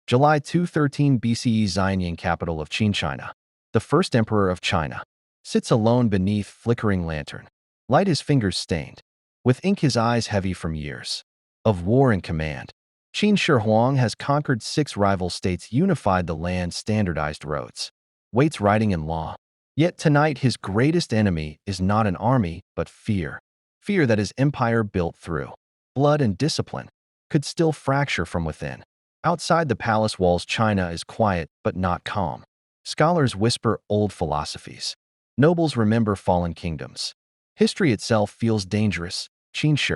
July 213 BCE. Xianyang, capital of Qin, China. The first emperor of China sits alone beneath flickering lantern, light his fingers stained, with ink his eyes heavy from years of war and command. Qin Shi Huang has conquered 6 rival states, unified the land, standardized roads, weights writing and law. Yet tonight his greatest enemy is not an army, but fear. Fear that his empire, built through blood and discipline, could still fracture from within. Outside the palace walls, China is quiet but not calm. Scholars whisper old philosophies. Nobles remember fallen kingdoms. History itself feels dangerous. Qin Shi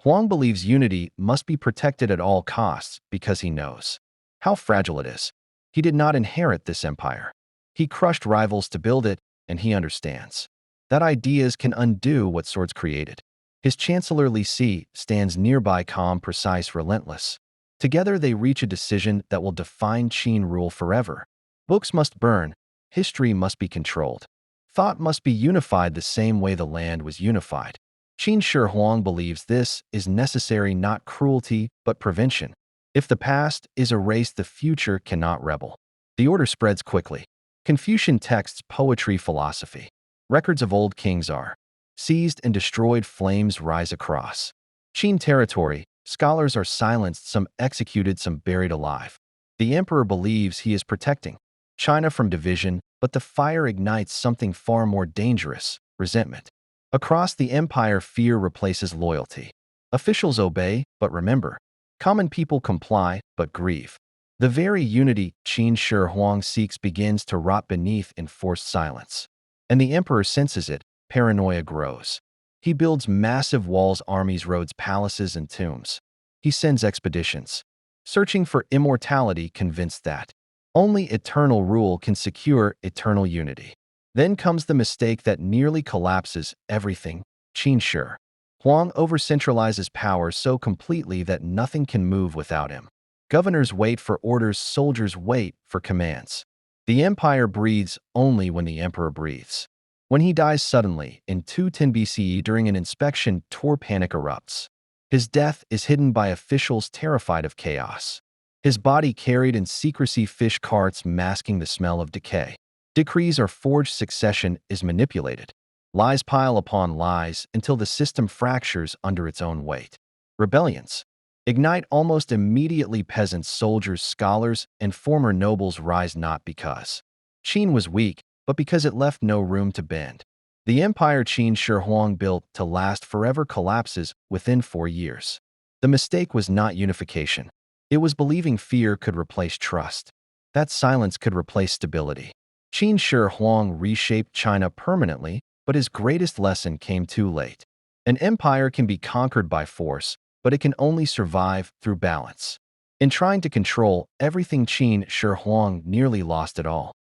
Huang believes unity must be protected at all costs because he knows how fragile it is. He did not inherit this empire. He crushed rivals to build it, and he understands that ideas can undo what swords created. His chancellor Li Si stands nearby, calm, precise, relentless. Together they reach a decision that will define Qin rule forever. Books must burn, history must be controlled. Thought must be unified the same way the land was unified. Qin Shi Huang believes this is necessary, not cruelty, but prevention. If the past is erased, the future cannot rebel. The order spreads quickly. Confucian texts, poetry, philosophy. Records of old kings are seized and destroyed. Flames rise across Qin territory. Scholars are silenced, some executed, some buried alive. The emperor believes he is protecting China from division, but the fire ignites something far more dangerous: resentment. Across the empire, fear replaces loyalty. Officials obey, but remember. Common people comply, but grieve. The very unity Qin Shi Huang seeks begins to rot beneath enforced silence. And the emperor senses it. Paranoia grows. He builds massive walls, armies, roads, palaces, and tombs. He sends expeditions, searching for immortality, convinced that only eternal rule can secure eternal unity. Then comes the mistake that nearly collapses everything. Qin Shi Huang overcentralizes power so completely that nothing can move without him. Governors wait for orders, soldiers wait for commands. The empire breathes only when the emperor breathes. When he dies suddenly in 210 BCE during an inspection tour, panic erupts. His death is hidden by officials terrified of chaos. His body carried in secrecy, fish carts masking the smell of decay. Decrees are forged, succession is manipulated. Lies pile upon lies until the system fractures under its own weight. Rebellions ignite almost immediately. Peasants, soldiers, scholars, and former nobles rise, not because Qin was weak, but because it left no room to bend. The empire Qin Shi Huang built to last forever collapses within 4 years. The mistake was not unification. It was believing fear could replace trust, that silence could replace stability. Qin Shi Huang reshaped China permanently, but his greatest lesson came too late. An empire can be conquered by force, but it can only survive through balance. In trying to control everything, Qin Shi Huang nearly lost it all.